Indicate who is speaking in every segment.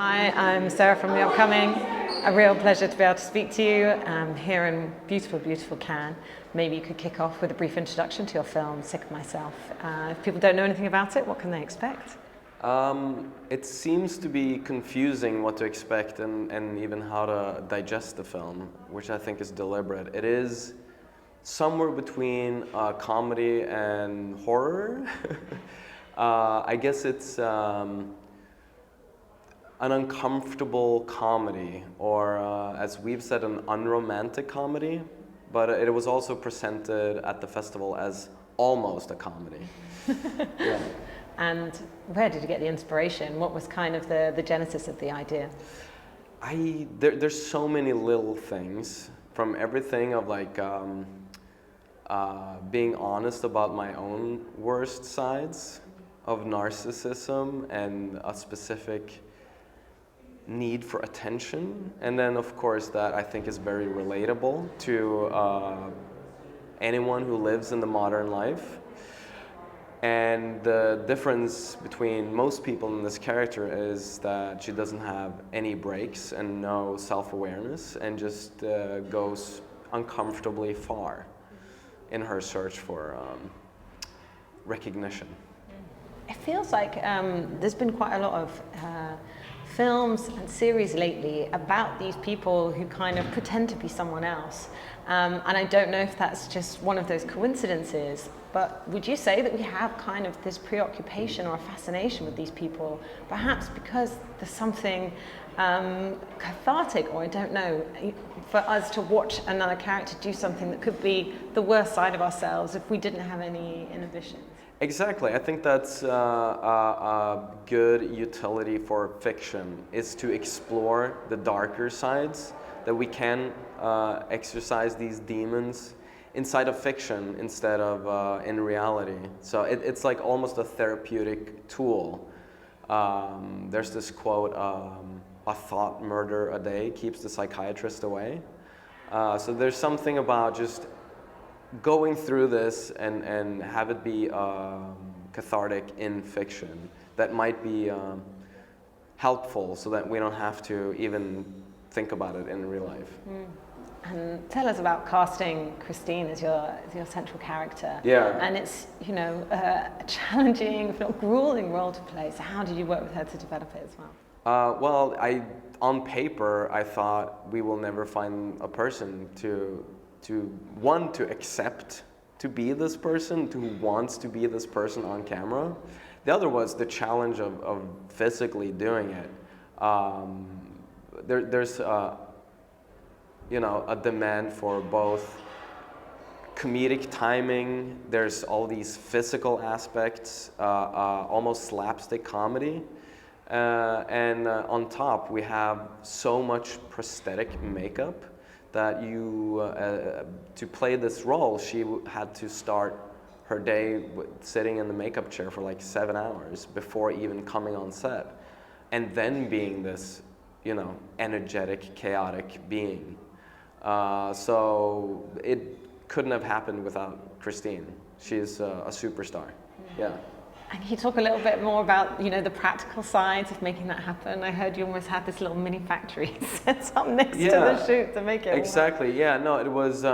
Speaker 1: Hi, I'm Sarah from The Upcoming. A real pleasure to be able to speak to you here in beautiful, beautiful Cannes. Maybe you could kick off with a brief introduction to your film, Sick of Myself. If people don't know anything about it, what can they expect?
Speaker 2: It seems to be confusing what to expect and even how to digest the film, which I think is deliberate. It is somewhere between comedy and horror. I guess it's an uncomfortable comedy, or as we've said, an unromantic comedy, but it was also presented at the festival as almost a comedy. Yeah.
Speaker 1: And where did you get the inspiration? What was kind of the genesis of the idea?
Speaker 2: There's so many little things, from everything of like being honest about my own worst sides of narcissism and a specific need for attention, and then of course that I think is very relatable to anyone who lives in the modern life. And the difference between most people in this character is that she doesn't have any breaks and no self-awareness, and just goes uncomfortably far in her search for recognition.
Speaker 1: It feels like there's been quite a lot of films and series lately about these people who kind of pretend to be someone else. And I don't know if that's just one of those coincidences, but would you say that we have kind of this preoccupation or a fascination with these people, perhaps because there's something cathartic, or I don't know, for us to watch another character do something that could be the worst side of ourselves if we didn't have any inhibitions?
Speaker 2: Exactly. I think that's a good utility for fiction, is to explore the darker sides, that we can exercise these demons inside of fiction instead of in reality. So it's like almost a therapeutic tool. There's this quote, a thought murder a day keeps the psychiatrist away. So there's something about just going through this and have it be cathartic in fiction that might be helpful, so that we don't have to even think about it in real life.
Speaker 1: And tell us about casting Kristine as your central character.
Speaker 2: Yeah.
Speaker 1: And it's, you know, a challenging, if not grueling role to play. So how did you work with her to develop it as well?
Speaker 2: Well, on paper, I thought we will never find a person to accept to be this person, who wants to be this person on camera. The other was the challenge of physically doing it. There's you know, a demand for both comedic timing. There's all these physical aspects, almost slapstick comedy. And on top, we have so much prosthetic makeup that to play this role, she had to start her day sitting in the makeup chair for like 7 hours before even coming on set, and then being this, you know, energetic, chaotic being. So it couldn't have happened without Kristine. She's a superstar. Yeah.
Speaker 1: And can you talk a little bit more about, you know, the practical sides of making that happen? I heard you almost had this little mini factory set up next to the shoot to make it
Speaker 2: exactly work. Yeah, no, it was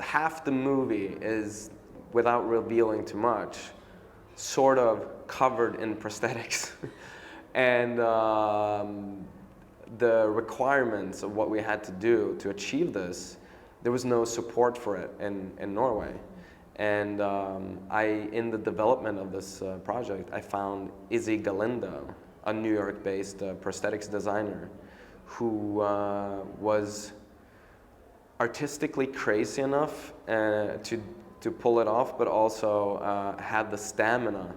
Speaker 2: half the movie is, without revealing too much, sort of covered in prosthetics. And the requirements of what we had to do to achieve this, there was no support for it in Norway. And in the development of this project, I found Izzy Galindo, a New York-based prosthetics designer, who was artistically crazy enough to pull it off, but also had the stamina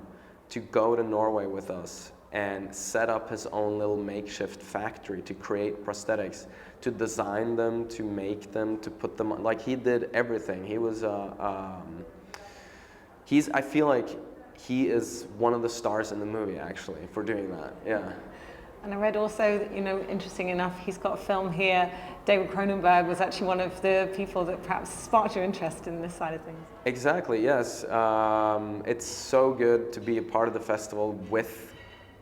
Speaker 2: to go to Norway with us and set up his own little makeshift factory to create prosthetics, to design them, to make them, to put them on. Like, he did everything. He was I feel like he is one of the stars in the movie, actually, for doing that. Yeah.
Speaker 1: And I read also that, interesting enough, he's got a film here. David Cronenberg was actually one of the people that perhaps sparked your interest in this side of things.
Speaker 2: Exactly, yes. It's so good to be a part of the festival with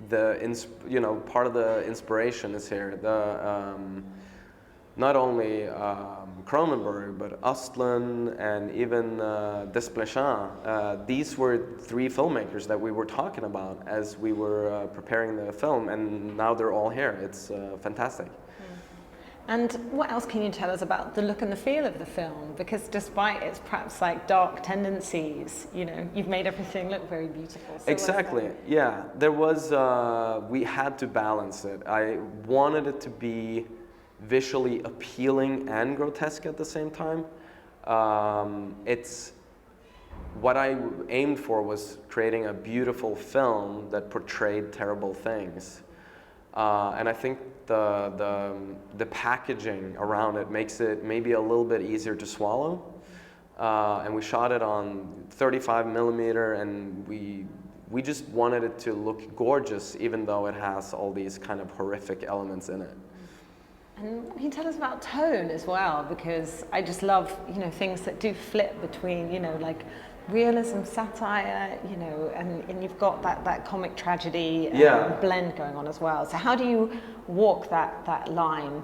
Speaker 2: part of the inspiration is here. Not only Cronenberg, but Östlund and even Desplechin. These were three filmmakers that we were talking about as we were preparing the film, and now they're all here. It's fantastic.
Speaker 1: And what else can you tell us about the look and the feel of the film? Because despite its perhaps like dark tendencies, you've made everything look very beautiful. So
Speaker 2: exactly, yeah. There was, we had to balance it. I wanted it to be visually appealing and grotesque at the same time. What I aimed for was creating a beautiful film that portrayed terrible things. And I think the packaging around it makes it maybe a little bit easier to swallow. And we shot it on 35 millimeter, and we just wanted it to look gorgeous, even though it has all these kind of horrific elements in it.
Speaker 1: And can you tell us about tone as well? Because I just love, things that do flip between, like realism, satire, and you've got that comic tragedy blend going on as well. So how do you walk that line,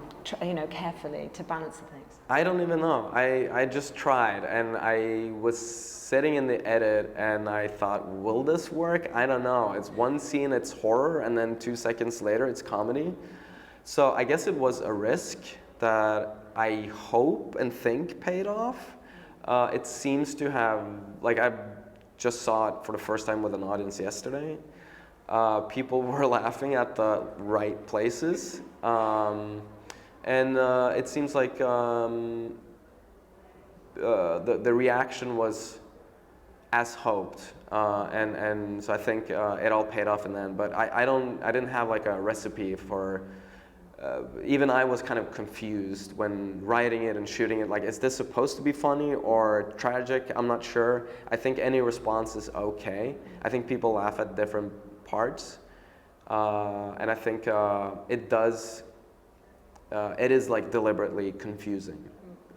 Speaker 1: carefully to balance the things?
Speaker 2: I don't even know. I just tried, and I was sitting in the edit, and I thought, will this work? I don't know. It's one scene, it's horror, and then 2 seconds later, it's comedy. So I guess it was a risk that I hope and think paid off. It seems to have, I just saw it for the first time with an audience yesterday. People were laughing at the right places. And it seems like the reaction was as hoped. And so I think it all paid off in the end. But I didn't have like a recipe for. Even I was kind of confused when writing it and shooting it. Like, is this supposed to be funny or tragic? I'm not sure. I think any response is okay. I think people laugh at different parts. And I think it is like deliberately confusing.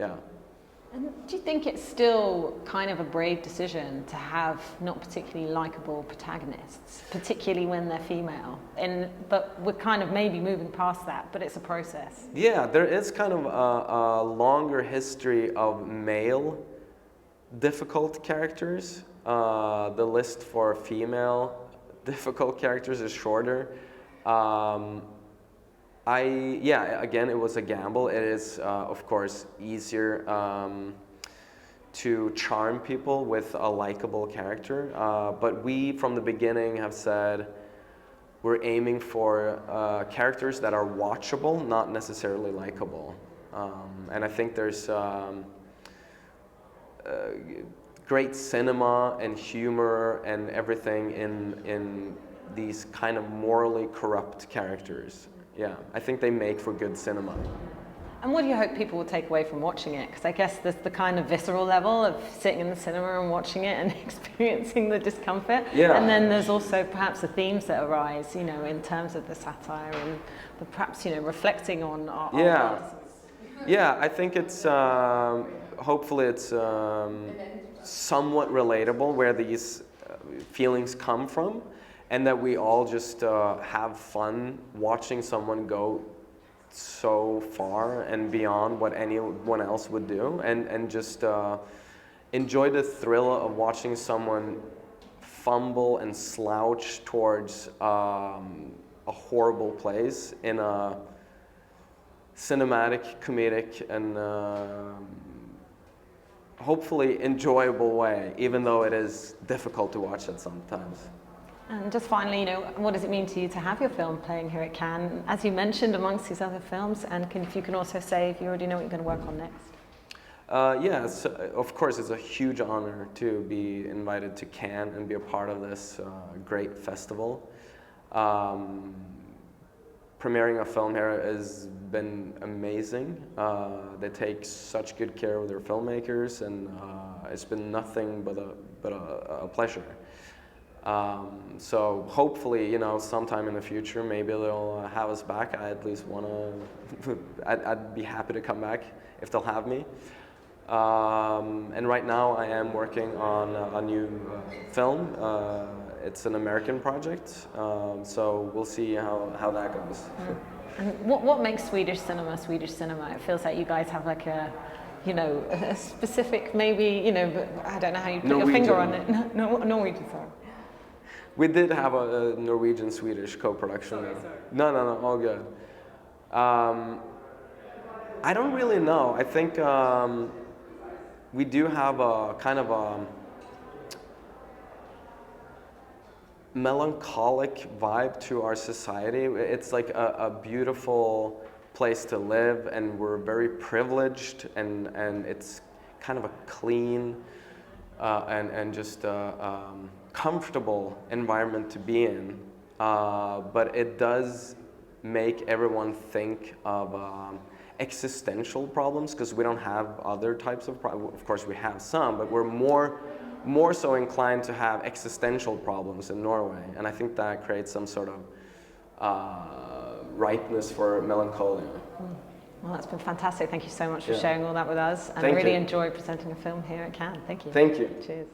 Speaker 2: Yeah.
Speaker 1: And do you think it's still kind of a brave decision to have not particularly likable protagonists, particularly when they're female? But we're kind of maybe moving past that, but it's a process.
Speaker 2: Yeah, there is kind of a longer history of male difficult characters. The list for female difficult characters is shorter. Again, it was a gamble. It is, of course, easier to charm people with a likable character. But we, from the beginning, have said we're aiming for characters that are watchable, not necessarily likable. And I think there's great cinema and humor and everything in these kind of morally corrupt characters. Yeah, I think they make for good cinema.
Speaker 1: And what do you hope people will take away from watching it? Because I guess there's the kind of visceral level of sitting in the cinema and watching it and experiencing the discomfort.
Speaker 2: Yeah.
Speaker 1: And then there's also perhaps the themes that arise, in terms of the satire and perhaps, reflecting on our lives.
Speaker 2: Yeah, I think it's, hopefully it's somewhat relatable where these feelings come from. And that we all just have fun watching someone go so far and beyond what anyone else would do, and just enjoy the thrill of watching someone fumble and slouch towards a horrible place in a cinematic, comedic, and hopefully enjoyable way, even though it is difficult to watch it sometimes.
Speaker 1: And just finally, what does it mean to you to have your film playing here at Cannes, as you mentioned, amongst these other films? And if you can also say if you already know what you're going to work on next.
Speaker 2: Yes, of course, it's a huge honor to be invited to Cannes and be a part of this great festival. Premiering a film here has been amazing. They take such good care of their filmmakers, and it's been nothing but a pleasure. So hopefully, you know, sometime in the future, maybe they'll have us back. I at least want to, I'd be happy to come back if they'll have me. And right now I am working on a new film. It's an American project, so we'll see how that goes.
Speaker 1: And what makes Swedish cinema Swedish cinema? It feels like you guys have like a, you know, a specific, maybe, you know, but I don't know how you put your finger on it. Norwegian, sorry.
Speaker 2: We did have a Norwegian-Swedish co-production.
Speaker 1: Sorry.
Speaker 2: No, all good. I don't really know. I think we do have a kind of a melancholic vibe to our society. It's like a beautiful place to live, and we're very privileged, and it's kind of a clean and just comfortable environment to be in. But it does make everyone think of existential problems, because we don't have other types of problems. Of course we have some, but we're more so inclined to have existential problems in Norway, and I think that creates some sort of ripeness for melancholia.
Speaker 1: Well, that's been fantastic. Thank you so much for sharing all that with us, and I really enjoy presenting a film here at Cannes. Thank you.
Speaker 2: Thank you.
Speaker 1: Cheers.